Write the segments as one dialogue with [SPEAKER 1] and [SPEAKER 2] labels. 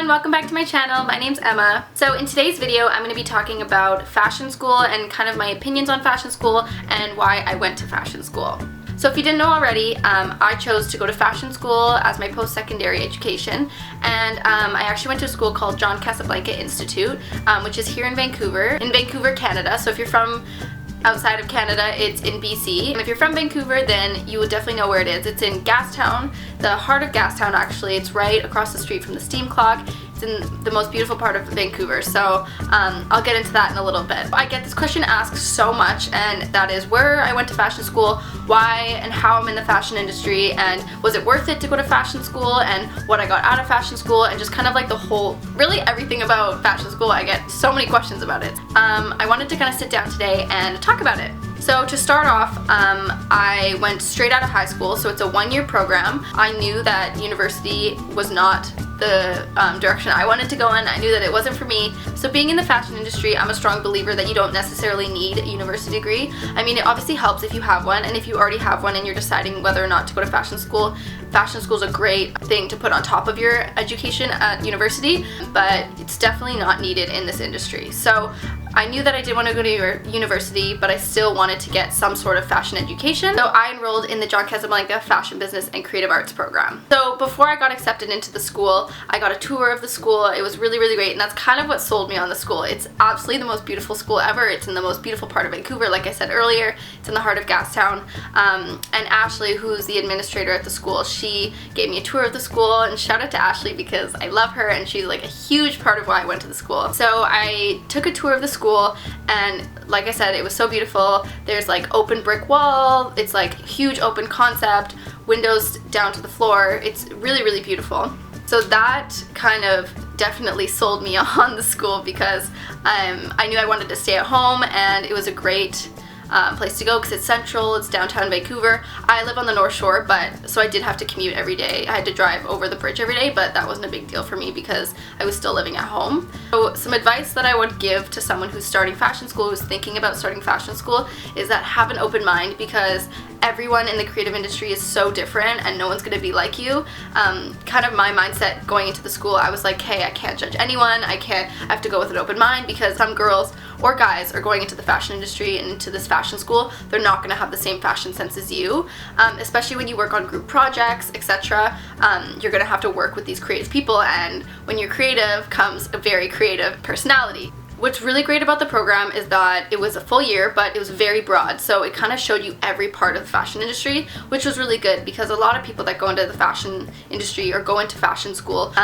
[SPEAKER 1] everyone, welcome back to my channel. My name's Emma. So in today's video I'm going to be talking about fashion school and kind of my opinions on fashion school and why I went to fashion school. So if you didn't know already, I chose to go to fashion school as my post-secondary education, and I actually went to a school called John Casablanca Institute, which is here in Vancouver, Canada. So if you're from outside of Canada, it's in BC. And if you're from Vancouver, then you will definitely know where it is. It's in Gastown, the heart of Gastown actually. It's right across the street from the steam clock. It's in the most beautiful part of Vancouver. So I'll get into that in a little bit. I get this question asked so much, and that is where I went to fashion school, why and how I'm in the fashion industry, and was it worth it to go to fashion school, and what I got out of fashion school, and just kind of like the whole, really everything about fashion school. I get so many questions about it. I wanted to kind of sit down today and talk about it. So to start off, I went straight out of high school, so it's a one-year program. I knew that university was not the direction I wanted to go in. I knew that it wasn't for me. So being in the fashion industry, I'm a strong believer that you don't necessarily need a university degree. I mean, it obviously helps if you have one, and if you already have one and you're deciding whether or not to go to fashion school is a great thing to put on top of your education at university, but it's definitely not needed in this industry. So I knew that I did want to go to university, but I still wanted to get some sort of fashion education. So I enrolled in the John Casablanca Fashion Business and Creative Arts program. So before I got accepted into the school, I got a tour of the school. It was really, really great, and that's kind of what sold me on the school. It's absolutely the most beautiful school ever. It's in the most beautiful part of Vancouver, like I said earlier. It's in the heart of Gastown. And Ashley, who's the administrator at the school, she gave me a tour of the school, and shout out to Ashley because I love her and she's like a huge part of why I went to the school. So I took a tour of the school, and like I said, it was so beautiful. There's like open brick wall, it's like huge open concept, windows down to the floor. It's really, really beautiful. So that kind of definitely sold me on the school because I knew I wanted to stay at home, and it was a great place to go because it's central, it's downtown Vancouver. I live on the North Shore, so I did have to commute every day. I had to drive over the bridge every day, but that wasn't a big deal for me because I was still living at home. So some advice that I would give to someone who's starting fashion school, who's thinking about starting fashion school, is that have an open mind, because everyone in the creative industry is so different and no one's going to be like you. Kind of my mindset going into the school, I was like, hey, I can't judge anyone. I have to go with an open mind because some girls or guys are going into the fashion industry and into this fashion school. They're not going to have the same fashion sense as you, especially when you work on group projects, etc. You're going to have to work with these creative people, and when you're creative comes a very creative personality. What's really great about the program is that it was a full year, but it was very broad, so it kind of showed you every part of the fashion industry, which was really good because a lot of people that go into the fashion industry or go into fashion school,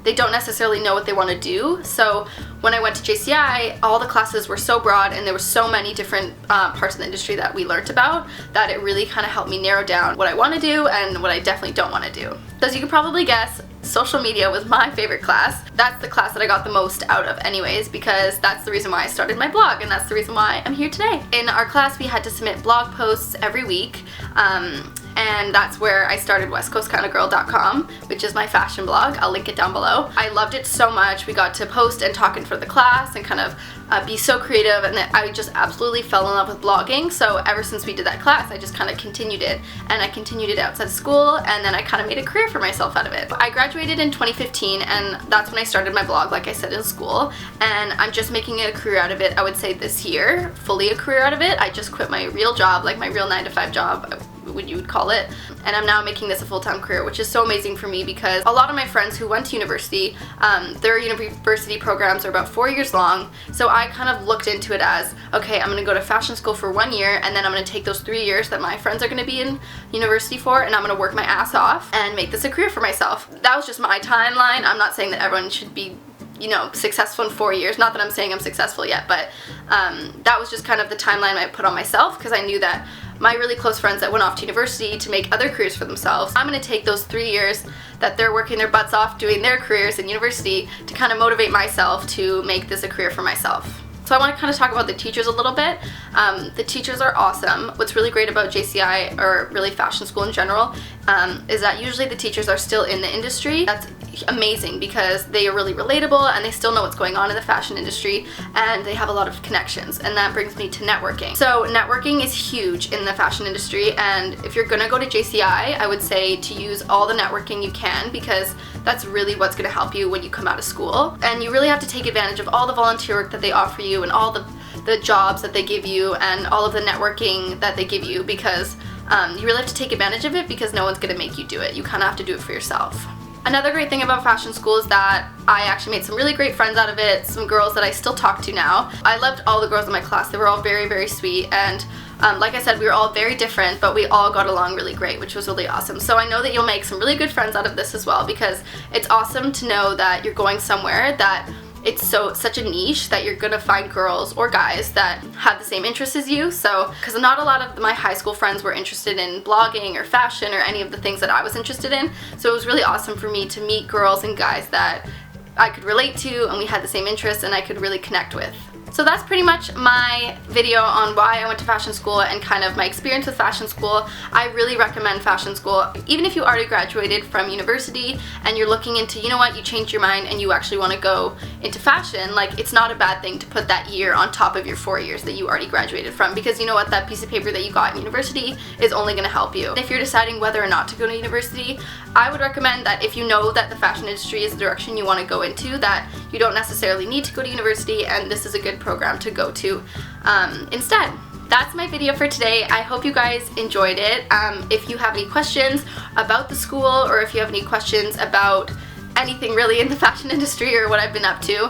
[SPEAKER 1] they don't necessarily know what they want to do. So when I went to JCI, all the classes were so broad and there were so many different parts of the industry that we learned about that it really kind of helped me narrow down what I want to do and what I definitely don't want to do. So as you can probably guess, social media was my favorite class. That's the class that I got the most out of anyways, because that's the reason why I started my blog, and that's the reason why I'm here today. In our class we had to submit blog posts every week, and that's where I started westcoastkindofgirl.com, which is my fashion blog. I'll link it down below. I loved it so much. We got to post and talk in front of the class and kind of be so creative, and I just absolutely fell in love with blogging. So ever since we did that class, I just kind of continued it, and I continued it outside of school, and then I kind of made a career for myself out of it. I graduated in 2015, and that's when I started my blog, like I said, in school, and I'm just making a career out of it, I would say this year, fully a career out of it. I just quit my real job, like my real 9-to-5 job, what you would call it, and I'm now making this a full-time career, which is so amazing for me because a lot of my friends who went to university, their university programs are about 4 years long, so I kind of looked into it as, okay, I'm going to go to fashion school for 1 year, and then I'm going to take those 3 years that my friends are going to be in university for, and I'm going to work my ass off and make this a career for myself. That was just my timeline. I'm not saying that everyone should be, you know, successful in 4 years. Not that I'm saying I'm successful yet, but that was just kind of the timeline I put on myself because I knew that my really close friends that went off to university to make other careers for themselves, I'm going to take those 3 years that they're working their butts off doing their careers in university to kind of motivate myself to make this a career for myself. So I want to kind of talk about the teachers a little bit. The teachers are awesome. What's really great about JCI, or really fashion school in general, is that usually the teachers are still in the industry. That's amazing because they are really relatable and they still know what's going on in the fashion industry, and they have a lot of connections, and that brings me to networking. So networking is huge in the fashion industry, and if you're gonna go to JCI, I would say to use all the networking you can, because that's really what's gonna help you when you come out of school. And you really have to take advantage of all the volunteer work that they offer you and all the jobs that they give you and all of the networking that they give you, because you really have to take advantage of it, because no one's gonna make you do it. You kind of have to do it for yourself. Another great thing about fashion school is that I actually made some really great friends out of it, some girls that I still talk to now. I loved all the girls in my class. They were all very, very sweet, and like I said, we were all very different, but we all got along really great, which was really awesome. So I know that you'll make some really good friends out of this as well, because it's awesome to know that you're going somewhere that it's such a niche that you're gonna find girls or guys that have the same interests as you. So, because not a lot of my high school friends were interested in blogging or fashion or any of the things that I was interested in, so it was really awesome for me to meet girls and guys that I could relate to and we had the same interests and I could really connect with. So that's pretty much my video on why I went to fashion school and kind of my experience with fashion school. I really recommend fashion school. Even if you already graduated from university and you're looking into, you know what, you changed your mind and you actually want to go into fashion, like, it's not a bad thing to put that year on top of your 4 years that you already graduated from, because you know what, that piece of paper that you got in university is only going to help you. If you're deciding whether or not to go to university, I would recommend that if you know that the fashion industry is the direction you want to go into, that you don't necessarily need to go to university, and this is a good program to go to instead. That's my video for today. I hope you guys enjoyed it. If you have any questions about the school, or if you have any questions about anything really in the fashion industry or what I've been up to,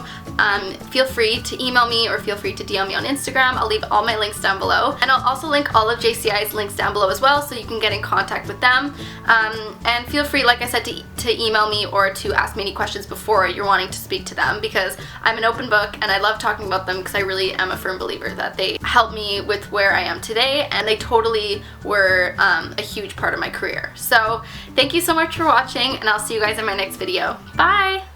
[SPEAKER 1] feel free to email me or feel free to DM me on Instagram. I'll leave all my links down below, and I'll also link all of JCI's links down below as well, so you can get in contact with them. And feel free, like I said, to email me or to ask me any questions before you're wanting to speak to them, because I'm an open book and I love talking about them, because I really am a firm believer that they helped me with where I am today, and they totally were a huge part of my career. So thank you so much for watching, and I'll see you guys in my next video. Bye!